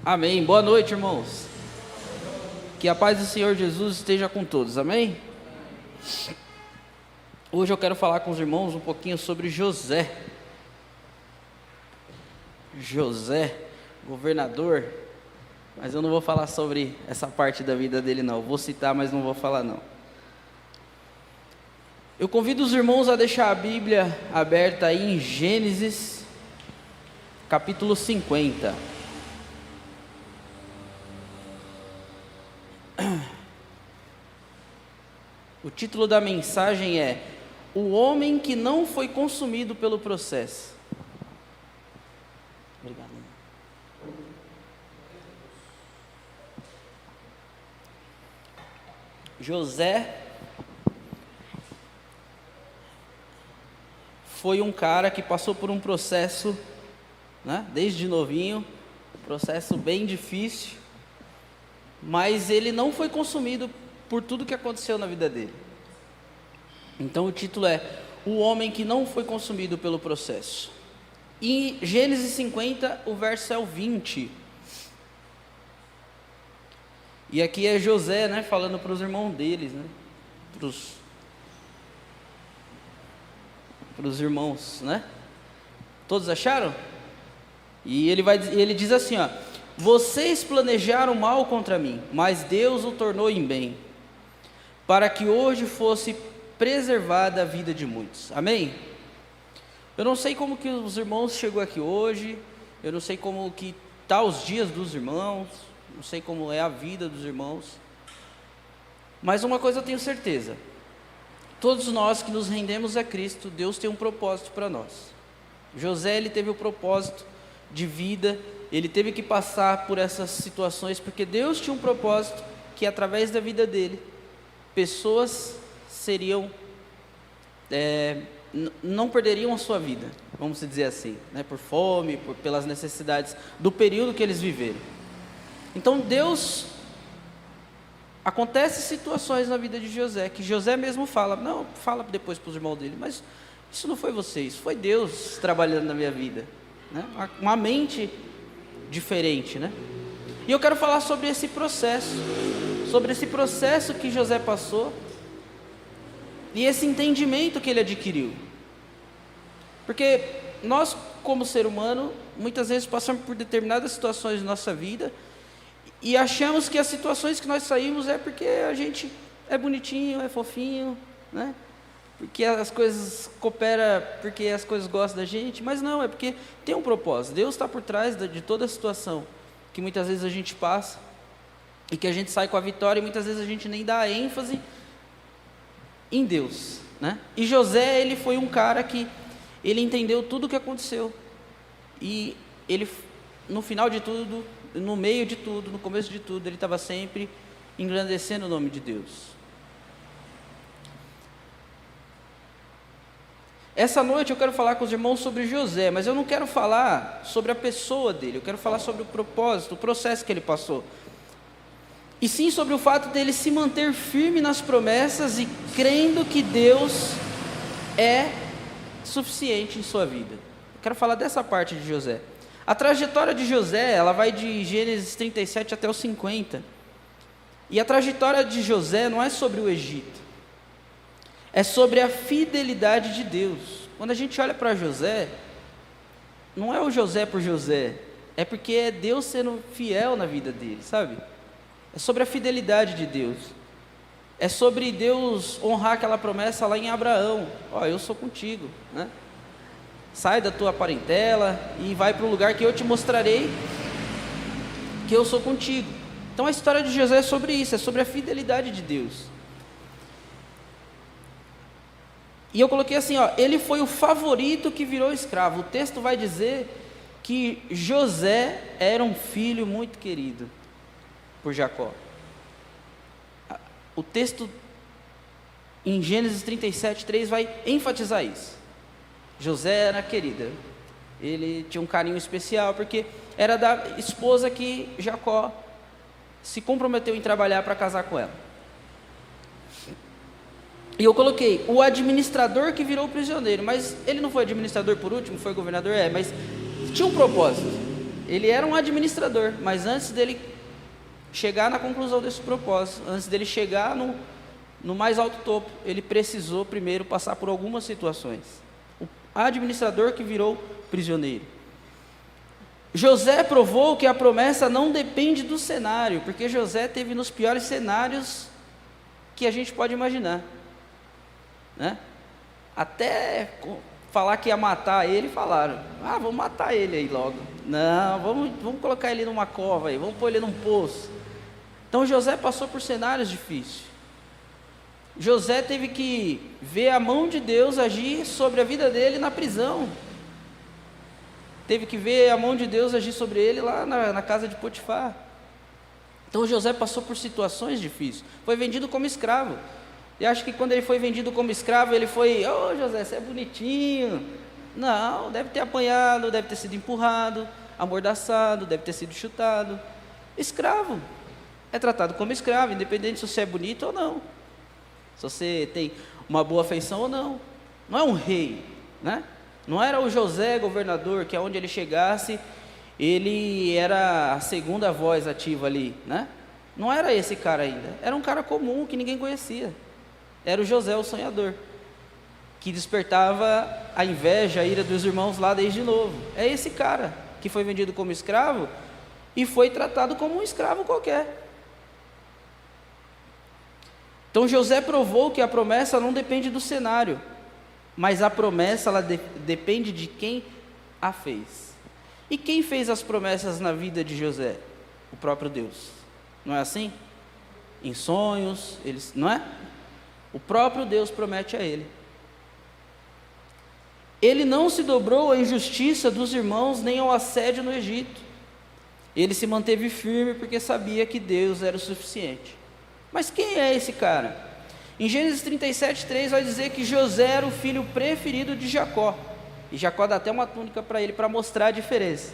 Amém. Boa noite, irmãos. Que a paz do Senhor Jesus esteja com todos. Amém? Hoje eu quero falar com os irmãos um pouquinho sobre José. José, governador. Mas eu não vou falar sobre essa parte da vida dele não. Vou citar, mas não vou falar não. Eu convido os irmãos a deixar a Bíblia aberta aí em Gênesis, capítulo 50. O título da mensagem é O Homem que Não Foi Consumido pelo Processo. Obrigado. José foi um cara que passou por um processo, né, desde novinho, um processo bem difícil, mas ele não foi consumido por tudo que aconteceu na vida dele. Então o título é O Homem que Não Foi Consumido pelo Processo. Em Gênesis 50, o verso é o 20. E aqui é José, né, falando para os irmãos deles, né, para os irmãos, né? Todos acharam? E ele diz assim, ó: Vocês planejaram mal contra mim, mas Deus o tornou em bem, para que hoje fosse preservada a vida de muitos. Amém? Eu não sei como que os irmãos chegou aqui hoje, eu não sei como que tá os dias dos irmãos, não sei como é a vida dos irmãos, mas uma coisa eu tenho certeza: todos nós que nos rendemos a Cristo, Deus tem um propósito para nós. José, ele teve o propósito de vida, ele teve que passar por essas situações, porque Deus tinha um propósito que através da vida dele, pessoas seriam, não perderiam a sua vida, vamos dizer assim, né, por fome, pelas necessidades do período que eles viveram. Então Deus, acontece situações na vida de José, que José mesmo fala depois para os irmãos dele, mas isso não foi você, isso foi Deus trabalhando na minha vida, né? Uma mente diferente, né? E eu quero falar sobre esse processo que José passou, e esse entendimento que ele adquiriu, porque nós como ser humano, muitas vezes passamos por determinadas situações de nossa vida, e achamos que as situações que nós saímos é porque a gente é bonitinho, é fofinho, né? Porque as coisas cooperam, porque as coisas gostam da gente, mas não, é porque tem um propósito. Deus está por trás de toda a situação que muitas vezes a gente passa, e que a gente sai com a vitória, e muitas vezes a gente nem dá ênfase em Deus, né? E José, ele foi um cara que ele entendeu tudo o que aconteceu, e ele, no final de tudo, no meio de tudo, no começo de tudo, ele estava sempre engrandecendo o nome de Deus. Essa noite eu quero falar com os irmãos sobre José, mas eu não quero falar sobre a pessoa dele, eu quero falar sobre o propósito, o processo que ele passou, e sim sobre o fato dele se manter firme nas promessas e crendo que Deus é suficiente em sua vida. Eu quero falar dessa parte de José. A trajetória de José, ela vai de Gênesis 37 até o 50. E a trajetória de José não é sobre o Egito, é sobre a fidelidade de Deus. Quando a gente olha para José, não é o José por José, é porque é Deus sendo fiel na vida dele, sabe? É sobre a fidelidade de Deus. É sobre Deus honrar aquela promessa lá em Abraão: ó, eu sou contigo, né? Sai da tua parentela e vai para o lugar que eu te mostrarei, que eu sou contigo. Então a história de José é sobre isso, é sobre a fidelidade de Deus. E eu coloquei assim, ó: ele foi o favorito que virou escravo. O texto vai dizer que José era um filho muito querido por Jacó. O texto em Gênesis 37:3 vai enfatizar isso. José era querido, ele tinha um carinho especial, porque era da esposa que Jacó se comprometeu em trabalhar para casar com ela. E eu coloquei o administrador que virou prisioneiro, mas ele não foi administrador por último, foi governador, mas tinha um propósito. ele era um administrador, mas antes dele chegar na conclusão desse propósito, antes dele chegar no mais alto topo, ele precisou primeiro passar por algumas situações. O administrador que virou prisioneiro. José provou que a promessa não depende do cenário, porque José teve nos piores cenários que a gente pode imaginar, né? Até falar que ia matar ele, falaram, vamos matar ele aí logo. Não, vamos colocar ele numa cova aí, vamos pôr ele num poço. Então José passou por cenários difíceis. José teve que ver a mão de Deus agir sobre a vida dele na prisão. Teve que ver a mão de Deus agir sobre ele lá na casa de Potifar. Então José passou por situações difíceis. Foi vendido como escravo. E acho que quando ele foi vendido como escravo, ele foi, José, você é bonitinho. Não, deve ter apanhado, deve ter sido empurrado, amordaçado, deve ter sido chutado. Escravo. É tratado como escravo, independente se você é bonito ou não. Se você tem uma boa afeição ou não. Não é um rei, né? Não era o José governador, que aonde ele chegasse, ele era a segunda voz ativa ali, né? Não era esse cara ainda. Era um cara comum que ninguém conhecia. Era o José, o sonhador, que despertava a inveja, a ira dos irmãos lá desde novo. É esse cara que foi vendido como escravo e foi tratado como um escravo qualquer. Então José provou que a promessa não depende do cenário, mas a promessa ela depende de quem a fez. E quem fez as promessas na vida de José? O próprio Deus. Não é assim? Em sonhos, não é? O próprio Deus promete a ele. Ele não se dobrou à injustiça dos irmãos, nem ao assédio no Egito. Ele se manteve firme porque sabia que Deus era o suficiente. Mas quem é esse cara? Em Gênesis 37:3 vai dizer que José era o filho preferido de Jacó. E Jacó dá até uma túnica para ele, para mostrar a diferença.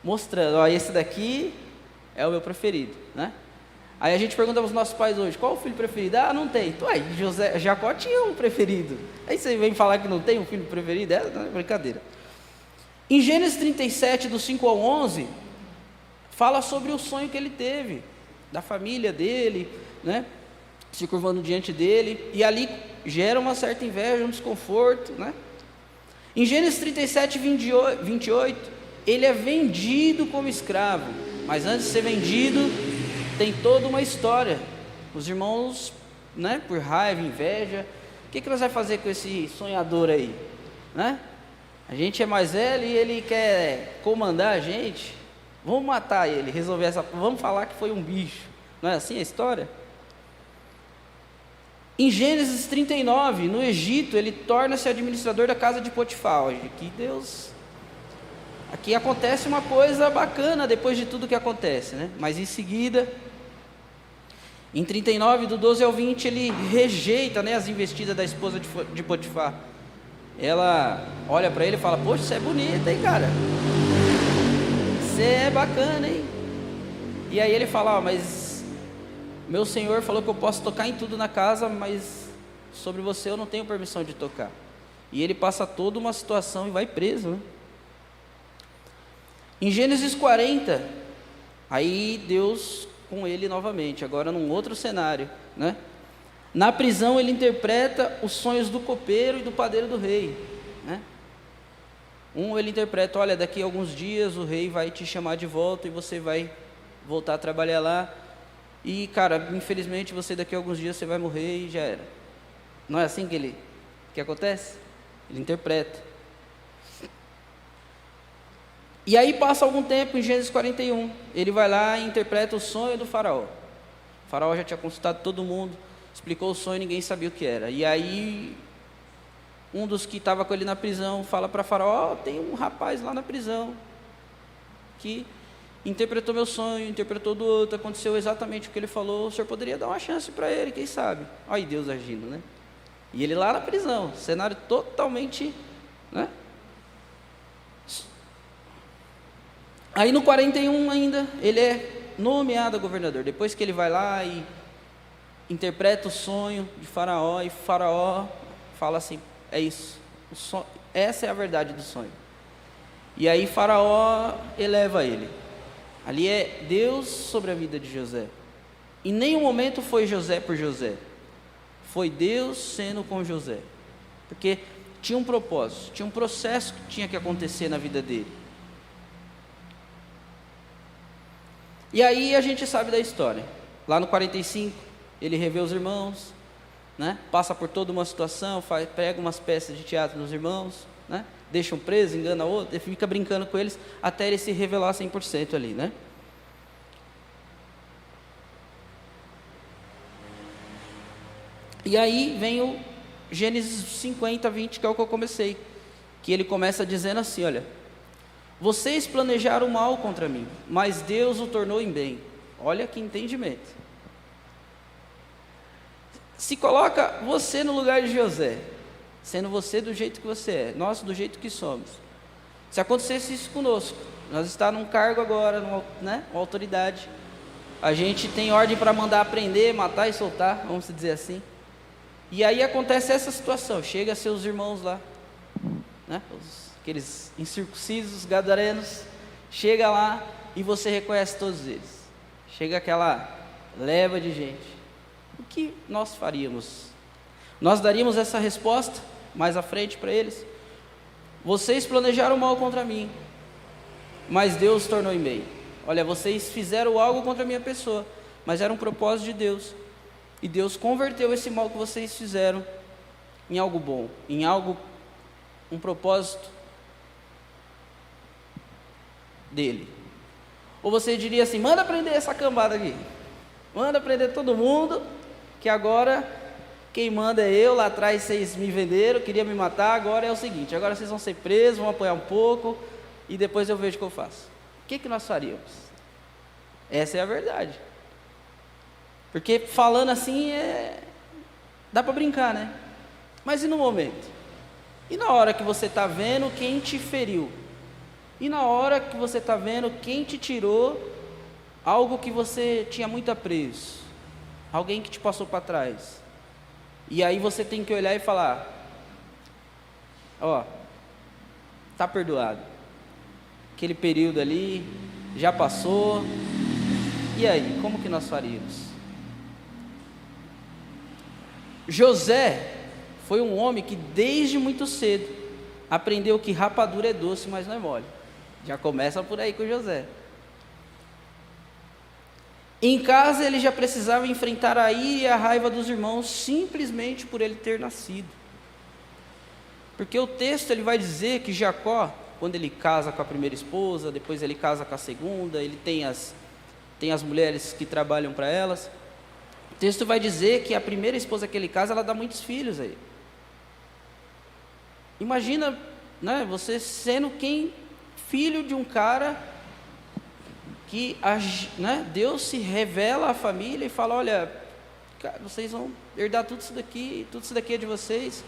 Mostrando, esse daqui é o meu preferido, né? Aí a gente pergunta para os nossos pais hoje, qual é o filho preferido? Não tem. Jacó tinha um preferido. Aí você vem falar que não tem um filho preferido? Não é brincadeira. Em Gênesis 37, do 5 ao 11, fala sobre o sonho que ele teve, da família dele, né? Se curvando diante dele, e ali gera uma certa inveja, um desconforto, né? Em Gênesis 37, 28, ele é vendido como escravo, mas antes de ser vendido, tem toda uma história. Os irmãos, né, por raiva, inveja, o que nós vamos fazer com esse sonhador aí, né? A gente é mais velho e ele quer comandar a gente, vamos matar ele, vamos falar que foi um bicho, não é assim a história? Em Gênesis 39, no Egito, ele torna-se administrador da casa de Potifar. Aqui acontece uma coisa bacana depois de tudo que acontece, né? Mas em seguida, em 39, do 12 ao 20, ele rejeita, né, as investidas da esposa de Potifar. Ela olha para ele e fala, poxa, você é bonita, hein, cara? Você é bacana, hein? E aí ele fala, mas meu senhor falou que eu posso tocar em tudo na casa, mas sobre você eu não tenho permissão de tocar. E ele passa toda uma situação e vai preso, né? Em Gênesis 40, aí Deus com ele novamente, agora num outro cenário, né? Na prisão ele interpreta os sonhos do copeiro e do padeiro do rei, né? Ele interpreta, olha, daqui a alguns dias o rei vai te chamar de volta e você vai voltar a trabalhar lá. E, cara, infelizmente você daqui a alguns dias você vai morrer e já era. Não é assim que acontece? Ele interpreta. E aí passa algum tempo, em Gênesis 41, ele vai lá e interpreta o sonho do faraó. O faraó já tinha consultado todo mundo, explicou o sonho, ninguém sabia o que era. E aí, um dos que estava com ele na prisão fala para faraó, tem um rapaz lá na prisão, que interpretou meu sonho, interpretou do outro, aconteceu exatamente o que ele falou, o senhor poderia dar uma chance para ele, quem sabe? Olha aí Deus agindo, né? E ele lá na prisão, cenário totalmente, né? Aí no 41 ainda, ele é nomeado governador, depois que ele vai lá e interpreta o sonho de faraó, e faraó fala assim, é isso, essa é a verdade do sonho. E aí Faraó eleva ele. Ali é Deus sobre a vida de José. Em nenhum momento foi José por José. Foi Deus sendo com José. Porque tinha um propósito, tinha um processo que tinha que acontecer na vida dele. E aí a gente sabe da história. Lá no 45, ele revê os irmãos, né? Passa por toda uma situação, prega umas peças de teatro nos irmãos, né? Deixa um preso, engana outro, ele fica brincando com eles até ele se revelar 100% ali, né? E aí vem o Gênesis 50, 20, que é o que eu comecei, que ele começa dizendo assim, olha: vocês planejaram mal contra mim, mas Deus o tornou em bem. Olha que entendimento. Se coloca você no lugar de José, sendo você do jeito que você é, nós do jeito que somos. Se acontecesse isso conosco, nós estamos num cargo agora, né, uma autoridade, a gente tem ordem para mandar prender, matar e soltar, vamos dizer assim. E aí acontece essa situação, chega seus irmãos lá, né, aqueles incircuncisos, gadarenos, chega lá e você reconhece todos eles. Chega aquela leva de gente. O que nós faríamos? Nós daríamos essa resposta mais à frente para eles: vocês planejaram mal contra mim, mas Deus tornou em bem. Olha, vocês fizeram algo contra a minha pessoa, mas era um propósito de Deus, e Deus converteu esse mal que vocês fizeram em algo bom, em algo, um propósito dele. Ou você diria assim: manda prender essa cambada aqui, manda prender todo mundo, que agora quem manda é eu, lá atrás vocês me venderam, queria me matar, agora é o seguinte, agora vocês vão ser presos, vão apanhar um pouco, e depois eu vejo o que eu faço. O que nós faríamos? Essa é a verdade. Porque falando assim, dá para brincar, né? Mas e no momento? E na hora que você está vendo quem te feriu? E na hora que você está vendo quem te tirou algo que você tinha muito apreço? Alguém que te passou para trás? E aí você tem que olhar e falar: ó, está perdoado. Aquele período ali já passou. E aí, como que nós faríamos? José foi um homem que desde muito cedo aprendeu que rapadura é doce, mas não é mole. Já começa por aí com José. Em casa ele já precisava enfrentar a ira e a raiva dos irmãos simplesmente por ele ter nascido. Porque o texto ele vai dizer que Jacó, quando ele casa com a primeira esposa, depois ele casa com a segunda, ele tem as mulheres que trabalham para elas. O texto vai dizer que a primeira esposa que ele casa, ela dá muitos filhos a ele. Imagina, né, você sendo filho de um cara que, né, Deus se revela à família e fala: olha, cara, vocês vão herdar tudo isso daqui é de vocês.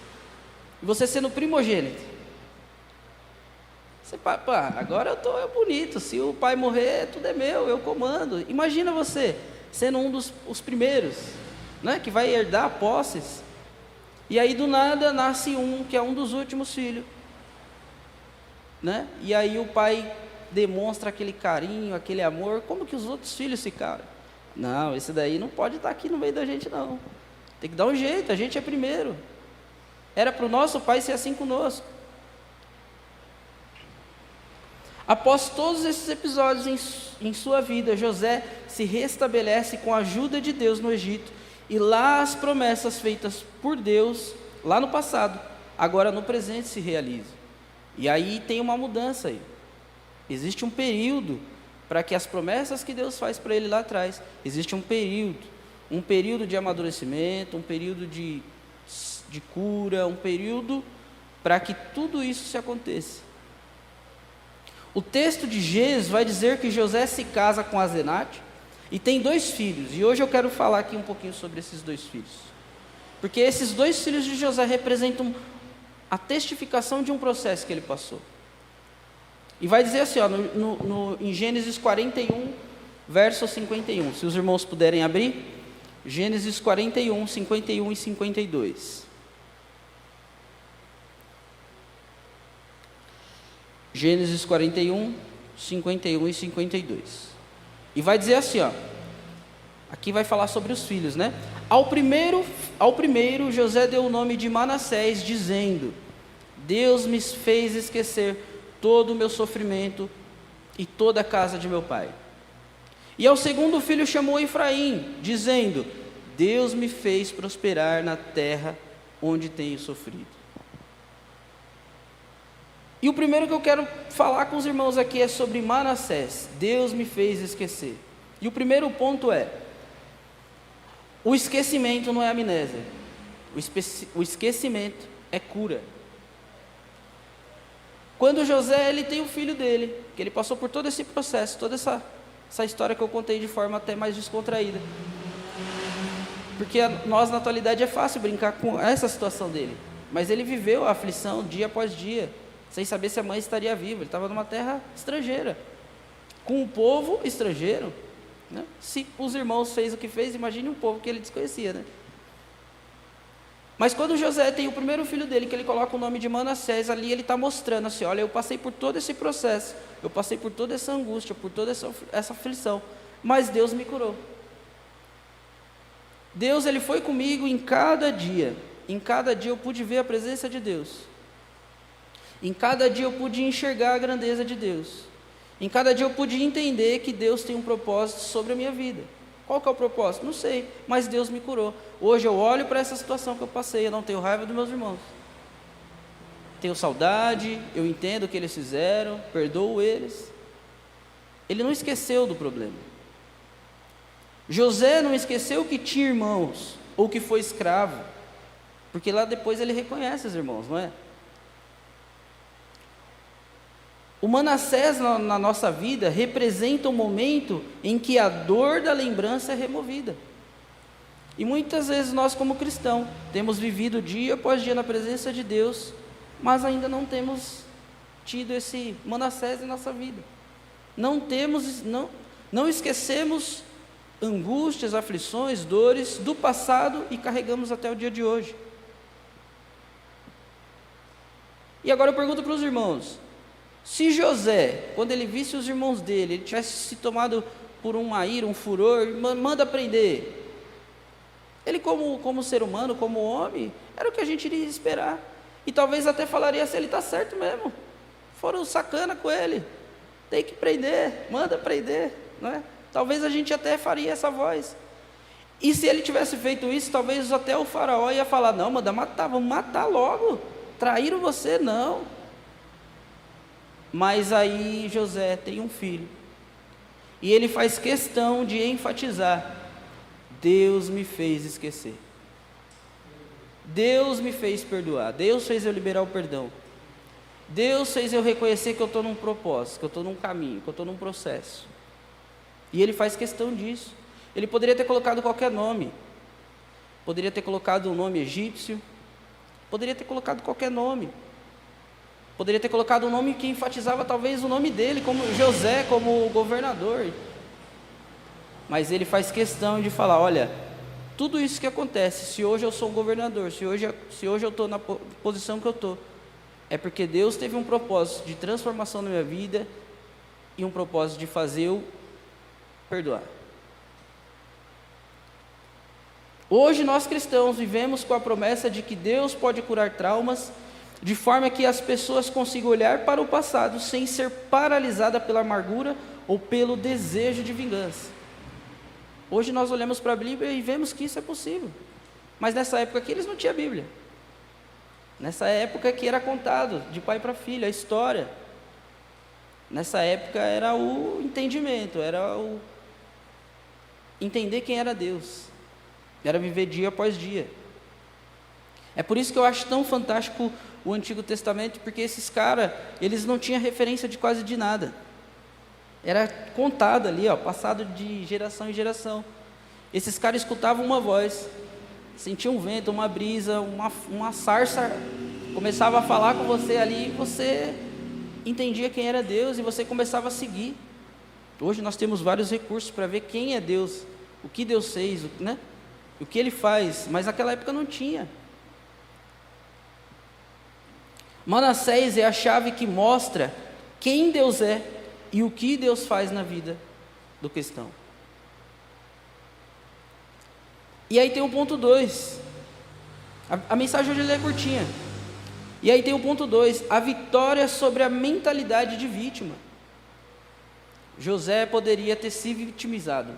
E você sendo primogênito. Você, pá, agora eu tô bonito, se o pai morrer, tudo é meu, eu comando. Imagina você sendo um dos primeiros, né, que vai herdar posses. E aí do nada nasce um que é um dos últimos filhos, né? E aí o pai demonstra aquele carinho, aquele amor. Como que os outros filhos ficaram? Não, esse daí não pode estar aqui no meio da gente não. Tem que dar um jeito, a gente é primeiro. Era para o nosso pai ser assim conosco. Após todos esses episódios em sua vida, José se restabelece com a ajuda de Deus no Egito, e lá as promessas feitas por Deus, lá no passado, agora no presente se realizam. E aí tem uma mudança aí. Existe um período para que as promessas que Deus faz para ele lá atrás, existe um período de amadurecimento, um período de cura, um período para que tudo isso se aconteça. O texto de Gênesis vai dizer que José se casa com Asenate e tem 2 filhos, e hoje eu quero falar aqui um pouquinho sobre esses 2 filhos, porque esses 2 filhos de José representam a testificação de um processo que ele passou. E vai dizer assim, ó, em Gênesis 41, verso 51, se os irmãos puderem abrir, Gênesis 41, 51 e 52. Gênesis 41, 51 e 52. E vai dizer assim, ó. Aqui vai falar sobre os filhos, né? Ao primeiro José deu o nome de Manassés, dizendo: Deus me fez esquecer todo o meu sofrimento e toda a casa de meu pai. E ao segundo filho chamou Efraim, dizendo: Deus me fez prosperar na terra onde tenho sofrido. E o primeiro que eu quero falar com os irmãos aqui é sobre Manassés. Deus me fez esquecer. E o primeiro ponto é: o esquecimento não é amnésia. O esquecimento é cura. Quando José, ele tem o filho dele, que ele passou por todo esse processo, toda essa história que eu contei de forma até mais descontraída. Porque nós na atualidade é fácil brincar com essa situação dele. Mas ele viveu a aflição dia após dia, sem saber se a mãe estaria viva. Ele estava numa terra estrangeira, com um povo estrangeiro, né? Se os irmãos fez o que fez, imagine um povo que ele desconhecia, né? Mas quando José tem o primeiro filho dele, que ele coloca o nome de Manassés, ali ele está mostrando assim: olha, eu passei por todo esse processo, eu passei por toda essa angústia, por toda essa aflição, mas Deus me curou. Deus, ele foi comigo em cada dia eu pude ver a presença de Deus, em cada dia eu pude enxergar a grandeza de Deus, em cada dia eu pude entender que Deus tem um propósito sobre a minha vida. Qual que é o propósito? Não sei, mas Deus me curou. Hoje eu olho para essa situação que eu passei, eu não tenho raiva dos meus irmãos, tenho saudade, eu entendo o que eles fizeram, perdoo eles. Ele não esqueceu do problema. José não esqueceu que tinha irmãos, ou que foi escravo, porque lá depois ele reconhece os irmãos, não é? O Manassés na nossa vida representa um momento em que a dor da lembrança é removida. E muitas vezes nós, como cristãos, temos vivido dia após dia na presença de Deus, mas ainda não temos tido esse Manassés em nossa vida. Não esquecemos angústias, aflições, dores do passado e carregamos até o dia de hoje. E agora eu pergunto para os irmãos: se José, quando ele visse os irmãos dele, ele tivesse se tomado por uma ira, um furor, manda prender, ele como ser humano, como homem, era o que a gente iria esperar, e talvez até falaria assim: ele está certo mesmo, foram sacana com ele, tem que prender, manda prender, não é? Talvez a gente até faria essa voz. E se ele tivesse feito isso, talvez até o faraó ia falar: não, manda matar, vamos matar logo, traíram você, não. Mas aí José tem um filho, e ele faz questão de enfatizar: Deus me fez esquecer, Deus me fez perdoar, Deus fez eu liberar o perdão, Deus fez eu reconhecer que eu estou num propósito, que eu estou num caminho, que eu estou num processo. E ele faz questão disso. Ele poderia ter colocado qualquer nome, poderia ter colocado um nome egípcio, poderia ter colocado qualquer nome, poderia ter colocado um nome que enfatizava talvez o nome dele, como José, como governador. Mas ele faz questão de falar: olha, tudo isso que acontece, se hoje eu sou um governador, se hoje eu estou na posição que eu estou, é porque Deus teve um propósito de transformação na minha vida e um propósito de fazer eu perdoar. Hoje nós cristãos vivemos com a promessa de que Deus pode curar traumas, de forma que as pessoas consigam olhar para o passado sem ser paralisada pela amargura ou pelo desejo de vingança. Hoje nós olhamos para a Bíblia e vemos que isso é possível, mas nessa época aqui eles não tinham Bíblia. Nessa época que era contado de pai para filho a história. Nessa época era o entendimento, era o entender quem era Deus, era viver dia após dia. É por isso que eu acho tão fantástico o Antigo Testamento, porque esses caras, eles não tinham referência de quase de nada. Era contado ali, passado de geração em geração. Esses caras escutavam uma voz, sentiam um vento, uma brisa, uma sarça, começava a falar com você ali, e você entendia quem era Deus, e você começava a seguir. Hoje nós temos vários recursos para ver quem é Deus, o que Deus fez, né? O que Ele faz, mas naquela época não tinha. Manassés é a chave que mostra quem Deus é e o que Deus faz na vida do cristão. E aí tem o ponto 2. A mensagem hoje é curtinha. E aí tem o ponto 2, a vitória sobre a mentalidade de vítima. José poderia ter se vitimizado.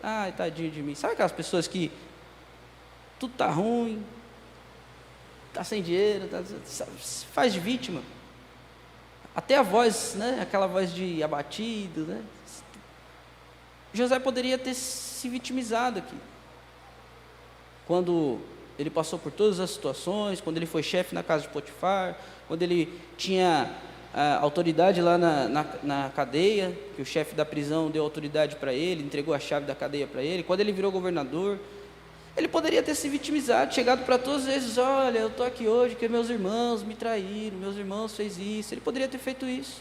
Ai, tadinho de mim. Sabe aquelas pessoas que tudo está ruim, está sem dinheiro, faz de vítima? Até a voz, né? Aquela voz de abatido, né? José poderia ter se vitimizado aqui. Quando ele passou por todas as situações, quando ele foi chefe na casa de Potifar, quando ele tinha autoridade lá na cadeia, que o chefe da prisão deu autoridade para ele, entregou a chave da cadeia para ele, quando ele virou governador, ele poderia ter se vitimizado, chegado para todos eles, olha, eu estou aqui hoje porque meus irmãos me traíram, meus irmãos fez isso. Ele poderia ter feito isso,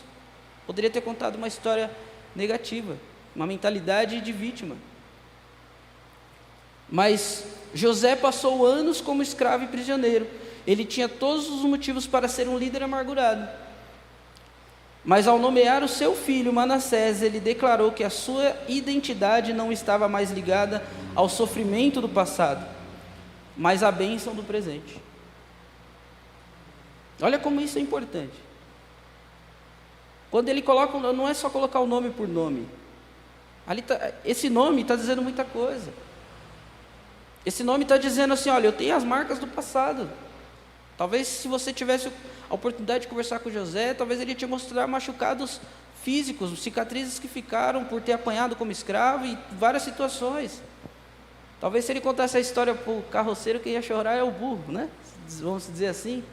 poderia ter contado uma história negativa, uma mentalidade de vítima. Mas José passou anos como escravo e prisioneiro. Ele tinha todos os motivos para ser um líder amargurado. Mas ao nomear o seu filho Manassés, ele declarou que a sua identidade não estava mais ligada ao sofrimento do passado, mas à bênção do presente. Olha como isso é importante. Quando ele coloca, não é só colocar o nome por nome. Esse nome está dizendo muita coisa. Esse nome está dizendo assim, olha, eu tenho as marcas do passado. Talvez se você tivesse a oportunidade de conversar com José, talvez ele ia te mostrar machucados físicos, cicatrizes que ficaram por ter apanhado como escravo e várias situações. Talvez se ele contasse a história para o carroceiro, quem ia chorar é o burro, né? Vamos dizer assim.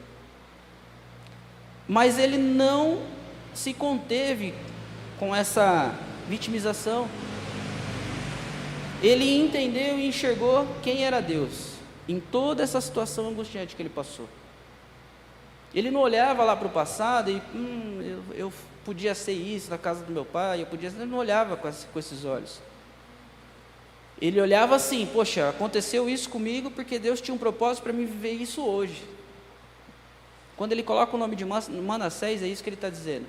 Mas ele não se conteve com essa vitimização. Ele entendeu e enxergou quem era Deus em toda essa situação angustiante que ele passou. Ele não olhava lá para o passado e eu podia ser isso na casa do meu pai, ele não olhava com esses olhos. Ele olhava assim, poxa, aconteceu isso comigo porque Deus tinha um propósito para mim viver isso hoje. Quando ele coloca o nome de Manassés, é isso que ele está dizendo.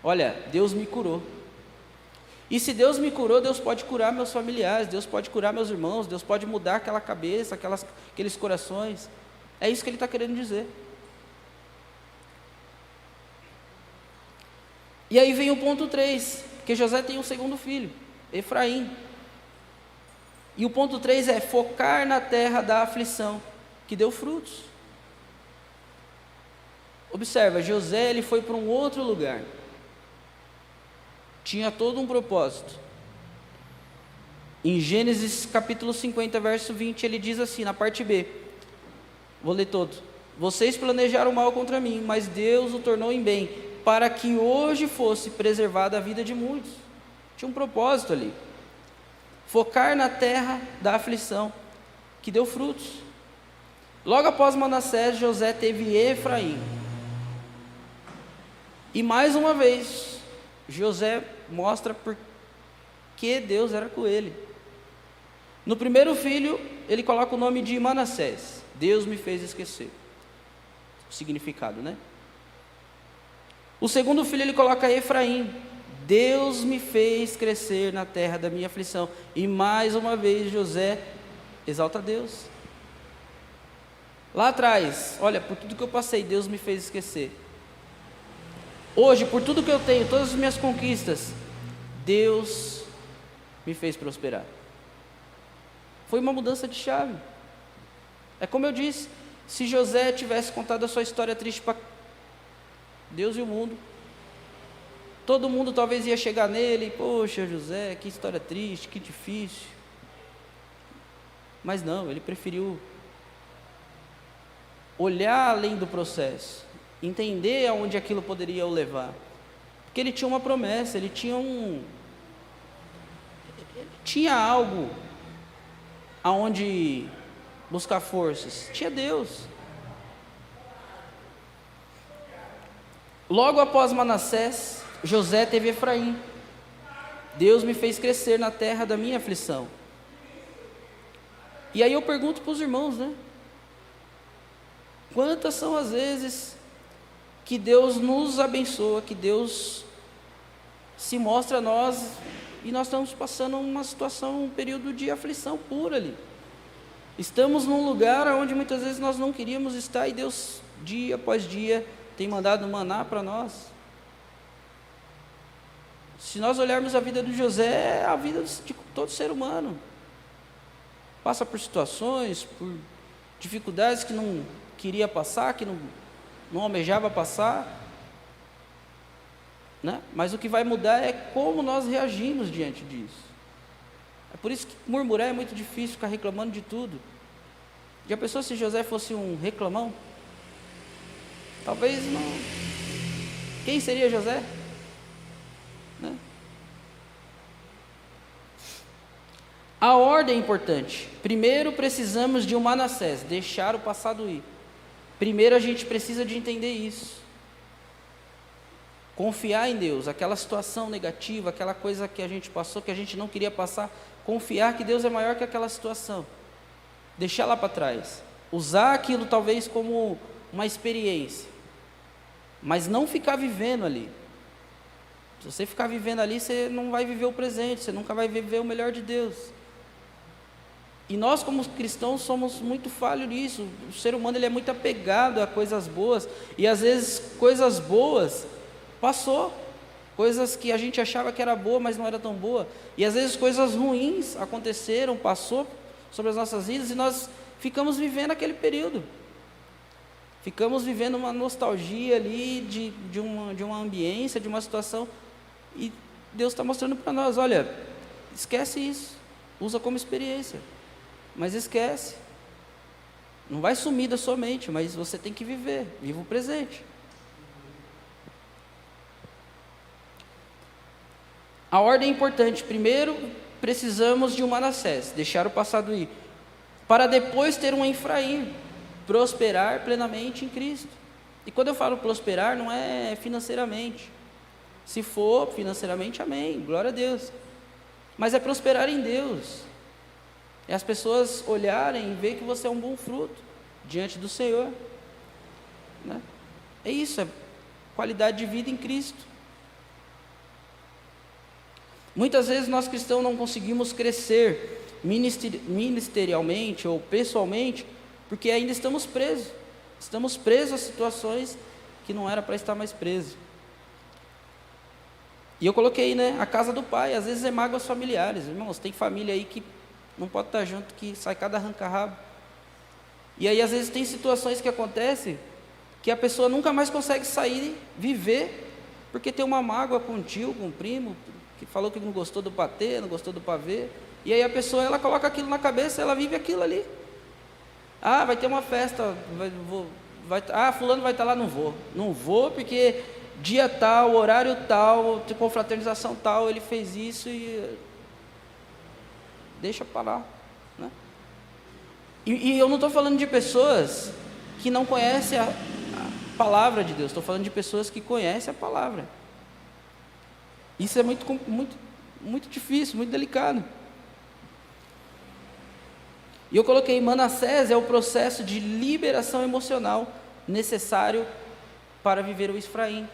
Olha, Deus me curou. E se Deus me curou, Deus pode curar meus familiares, Deus pode curar meus irmãos, Deus pode mudar aquela cabeça, aqueles corações. É isso que ele está querendo dizer. E aí vem o ponto 3, porque José tem um segundo filho, Efraim. E o ponto 3 é focar na terra da aflição, que deu frutos. Observa, José ele foi para um outro lugar. Tinha todo um propósito. Em Gênesis capítulo 50, verso 20, ele diz assim, na parte B, vou ler todo. Vocês planejaram mal contra mim, mas Deus o tornou em bem, para que hoje fosse preservada a vida de muitos. Tinha um propósito ali. Focar na terra da aflição, que deu frutos. Logo após Manassés, José teve Efraim. E mais uma vez, José mostra por que Deus era com ele. No primeiro filho, ele coloca o nome de Manassés. Deus me fez esquecer. O significado, né? O segundo filho, ele coloca Efraim. Deus me fez crescer na terra da minha aflição. E mais uma vez, José exalta Deus. Lá atrás, olha, por tudo que eu passei, Deus me fez esquecer. Hoje, por tudo que eu tenho, todas as minhas conquistas, Deus me fez prosperar. Foi uma mudança de chave. É como eu disse, se José tivesse contado a sua história triste para Deus e o mundo, todo mundo talvez ia chegar nele, poxa José, que história triste, que difícil. Mas não, ele preferiu olhar além do processo, entender aonde aquilo poderia o levar, porque ele tinha uma promessa, ele tinha algo aonde buscar forças, tinha Deus. Logo após Manassés, José teve Efraim. Deus me fez crescer na terra da minha aflição. E aí eu pergunto para os irmãos, né? Quantas são as vezes que Deus nos abençoa, que Deus se mostra a nós, e nós estamos passando uma situação, um período de aflição pura ali. Estamos num lugar onde muitas vezes nós não queríamos estar, e Deus, dia após dia, tem mandado maná para nós. Se nós olharmos a vida de José, é a vida de todo ser humano. Passa por situações, por dificuldades que não queria passar, que não almejava passar, né? Mas o que vai mudar é como nós reagimos diante disso. É por isso que murmurar é muito difícil, ficar reclamando de tudo. Já pensou se José fosse um reclamão? Talvez não. Quem seria José? Né? A ordem é importante. Primeiro precisamos de um Manassés, deixar o passado ir. Primeiro a gente precisa de entender isso. Confiar em Deus, aquela situação negativa, aquela coisa que a gente passou, que a gente não queria passar, confiar que Deus é maior que aquela situação. Deixar lá para trás. Usar aquilo talvez como uma experiência, mas não ficar vivendo ali. Se você ficar vivendo ali, você não vai viver o presente, você nunca vai viver o melhor de Deus. E nós como cristãos somos muito falhos nisso. O ser humano ele é muito apegado a coisas boas, e às vezes coisas boas passou, coisas que a gente achava que era boa, mas não era tão boa, e às vezes coisas ruins aconteceram, passou sobre as nossas vidas, e nós ficamos vivendo aquele período, ficamos vivendo uma nostalgia ali de uma ambiência, de uma situação, e Deus está mostrando para nós, olha, esquece isso, usa como experiência, mas esquece, não vai sumir da sua mente, mas você tem que viver, viva o presente. A ordem é importante. Primeiro, precisamos de um Manassés, deixar o passado ir, para depois ter um Efraim, prosperar plenamente em Cristo. E quando eu falo prosperar, não é financeiramente. Se for financeiramente, amém, glória a Deus. Mas é prosperar em Deus. É as pessoas olharem e ver que você é um bom fruto diante do Senhor, né? É isso, é qualidade de vida em Cristo. Muitas vezes nós cristãos não conseguimos crescer ministerialmente ou pessoalmente, porque ainda estamos presos a situações que não era para estar mais preso. E eu coloquei, né, a casa do pai, às vezes é mágoas familiares, irmãos, tem família aí que não pode estar junto, que sai cada arranca-rabo, e aí às vezes tem situações que acontecem, que a pessoa nunca mais consegue sair, viver, porque tem uma mágoa com o tio, com o primo, que falou que não gostou do patê, não gostou do pavê, e aí a pessoa, ela coloca aquilo na cabeça, ela vive aquilo ali. Ah, vai ter uma festa, fulano vai estar lá, não vou porque dia tal, horário tal, confraternização tal, ele fez isso e deixa para lá, né? E eu não estou falando de pessoas que não conhecem a palavra de Deus, estou falando de pessoas que conhecem a palavra. Isso é muito difícil, muito delicado. E eu coloquei, Manassés é o processo de liberação emocional necessário para viver o Efraim,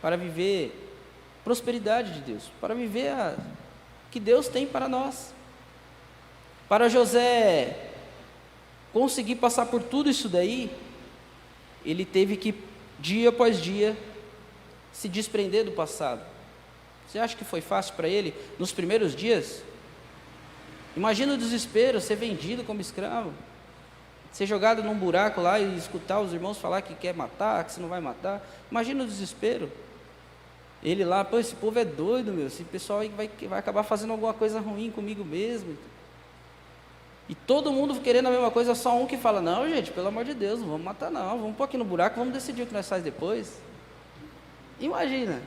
para viver prosperidade de Deus, para viver que Deus tem para nós. Para José conseguir passar por tudo isso daí, ele teve que, dia após dia, se desprender do passado. Você acha que foi fácil para ele nos primeiros dias? Imagina o desespero, ser vendido como escravo, ser jogado num buraco lá e escutar os irmãos falar que quer matar, que você não vai matar. Imagina o desespero. Ele lá, pô, esse povo é doido, meu, esse pessoal aí vai acabar fazendo alguma coisa ruim comigo mesmo. E todo mundo querendo a mesma coisa, só um que fala, não, gente, pelo amor de Deus, não vamos matar não, vamos pôr aqui no buraco, vamos decidir o que nós faz depois. Imagina.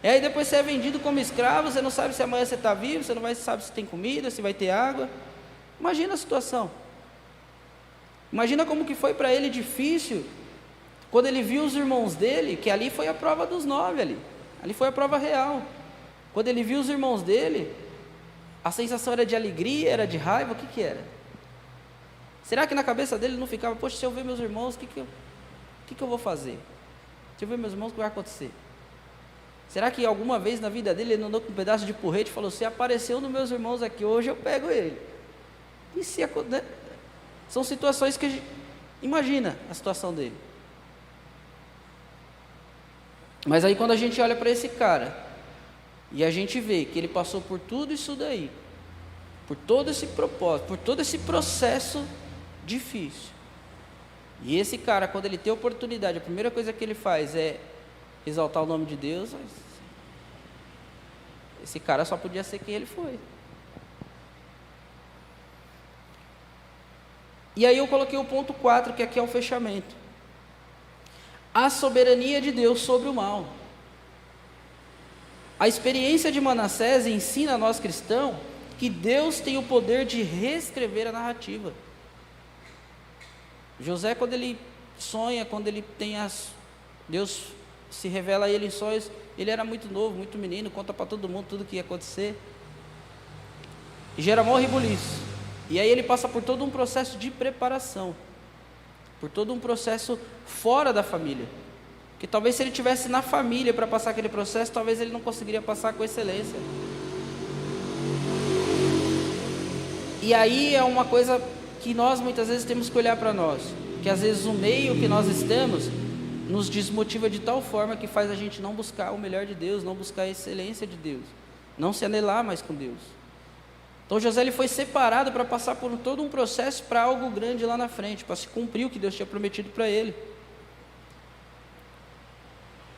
E aí depois você é vendido como escravo, você não sabe se amanhã você está vivo, você não sabe se tem comida, se vai ter água. Imagina a situação. Imagina como que foi para ele difícil, quando ele viu os irmãos dele, que ali foi a prova dos 9 ali foi a prova real. Quando ele viu os irmãos dele, a sensação era de alegria, era de raiva, o que era? Será que na cabeça dele não ficava, poxa, se eu ver meus irmãos, o que eu vou fazer? Se eu ver meus irmãos, o que vai acontecer? Será que alguma vez na vida dele ele andou com um pedaço de porrete e falou, se apareceu nos meus irmãos aqui hoje, eu pego ele? E se acontecer? São situações que a gente imagina a situação dele. Mas aí quando a gente olha para esse cara, e a gente vê que ele passou por tudo isso daí, por todo esse propósito, por todo esse processo difícil. E esse cara, quando ele tem oportunidade, a primeira coisa que ele faz é exaltar o nome de Deus. Esse cara só podia ser quem ele foi. E aí eu coloquei o ponto 4, que aqui é o fechamento. A soberania de Deus sobre o mal. A experiência de Manassés ensina a nós cristãos que Deus tem o poder de reescrever a narrativa. José, quando ele sonha, quando ele tem Deus se revela a ele em sonhos, ele era muito novo, muito menino, conta para todo mundo tudo o que ia acontecer. E gera maior rebuliço. E aí ele passa por todo um processo de preparação, por todo um processo fora da família. Que talvez se ele tivesse na família para passar aquele processo, talvez ele não conseguiria passar com excelência. E aí é uma coisa que nós muitas vezes temos que olhar para nós, que às vezes o meio que nós estamos nos desmotiva de tal forma que faz a gente não buscar o melhor de Deus, não buscar a excelência de Deus, não se anelar mais com Deus. Então José ele foi separado para passar por todo um processo para algo grande lá na frente, para se cumprir o que Deus tinha prometido para ele.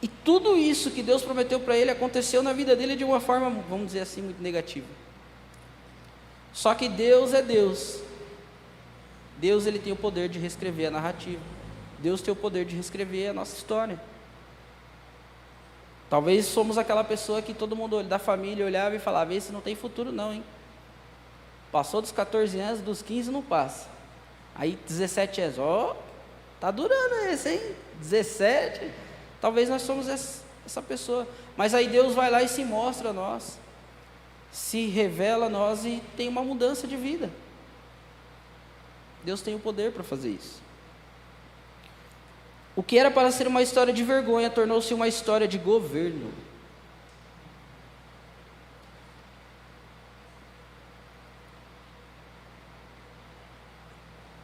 E tudo isso que Deus prometeu para ele aconteceu na vida dele de uma forma, vamos dizer assim, muito negativa. Só que Deus é Deus. Deus ele tem o poder de reescrever a narrativa. Deus tem o poder de reescrever a nossa história. Talvez somos aquela pessoa que todo mundo da família olhava e falava, esse não tem futuro não, hein? Passou dos 14 anos, dos 15 não passa. Aí 17 anos, tá durando esse, hein? 17, talvez nós somos essa pessoa. Mas aí Deus vai lá e se mostra a nós, se revela a nós e tem uma mudança de vida. Deus tem o poder para fazer isso. O que era para ser uma história de vergonha tornou-se uma história de governo.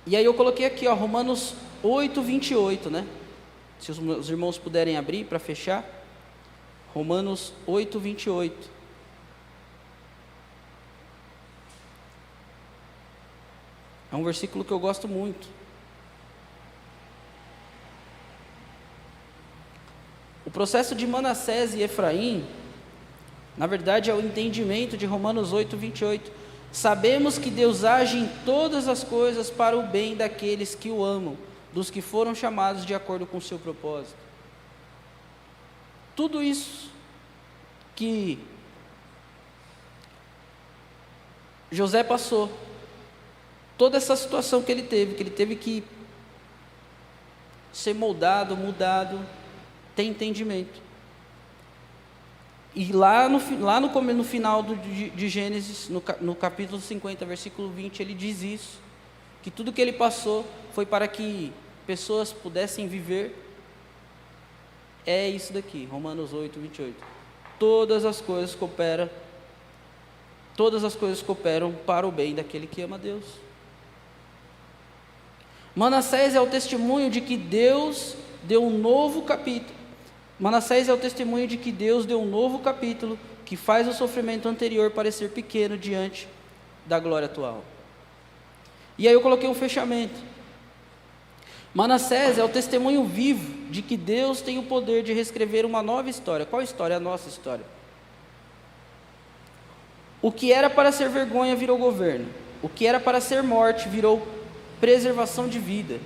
E aí eu coloquei aqui, Romanos 8, 28, né? Se os meus irmãos puderem abrir para fechar. Romanos 8, 28. É um versículo que eu gosto muito. O processo de Manassés e Efraim, na verdade é o entendimento de Romanos 8, 28. Sabemos que Deus age em todas as coisas para o bem daqueles que o amam, dos que foram chamados de acordo com o seu propósito. Tudo isso que José passou, toda essa situação que ele teve que ser moldado, mudado, ter entendimento. E lá no final de Gênesis, no capítulo 50, versículo 20, ele diz isso, que tudo que ele passou foi para que pessoas pudessem viver. É isso daqui, Romanos 8, 28. Todas as coisas cooperam para o bem daquele que ama a Deus. Manassés é o testemunho de que Deus deu um novo capítulo. Manassés é o testemunho de que Deus deu um novo capítulo que faz o sofrimento anterior parecer pequeno diante da glória atual. E aí eu coloquei um fechamento. Manassés é o testemunho vivo de que Deus tem o poder de reescrever uma nova história. Qual história? A nossa história. O que era para ser vergonha virou governo. O que era para ser morte virou preservação de vida.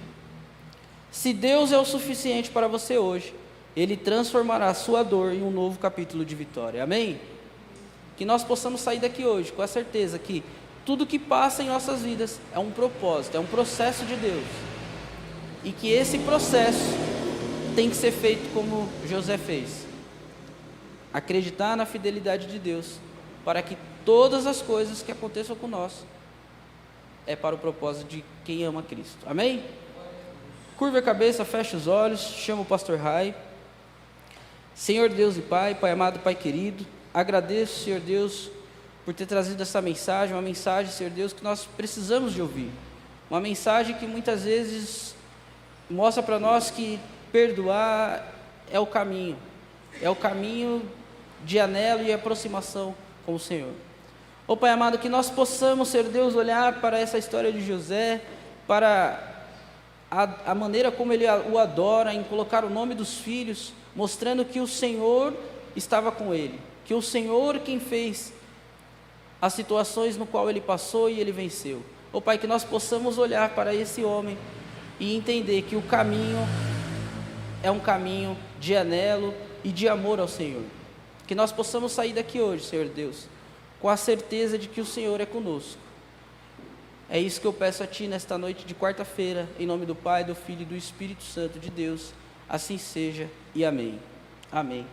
Se Deus é o suficiente para você hoje, Ele transformará a sua dor em um novo capítulo de vitória. Amém? Que nós possamos sair daqui hoje com a certeza que tudo que passa em nossas vidas é um propósito, é um processo de Deus. E que esse processo tem que ser feito como José fez. Acreditar na fidelidade de Deus, para que todas as coisas que aconteçam com nós é para o propósito de quem ama Cristo. Amém? Curva a cabeça, fecha os olhos, chama o pastor Rai. Senhor Deus e Pai, Pai amado, Pai querido, agradeço, Senhor Deus, por ter trazido essa mensagem, uma mensagem, Senhor Deus, que nós precisamos de ouvir. Uma mensagem que muitas vezes mostra para nós que perdoar é o caminho de anelo e aproximação com o Senhor. Ó Pai amado, que nós possamos, Senhor Deus, olhar para essa história de José, para a maneira como ele o adora, em colocar o nome dos filhos, mostrando que o Senhor estava com ele, que o Senhor quem fez as situações no qual ele passou e ele venceu. Ó Pai, que nós possamos olhar para esse homem e entender que o caminho é um caminho de anelo e de amor ao Senhor. Que nós possamos sair daqui hoje, Senhor Deus, com a certeza de que o Senhor é conosco. É isso que eu peço a Ti nesta noite de quarta-feira, em nome do Pai, do Filho e do Espírito Santo de Deus. Assim seja e amém. Amém.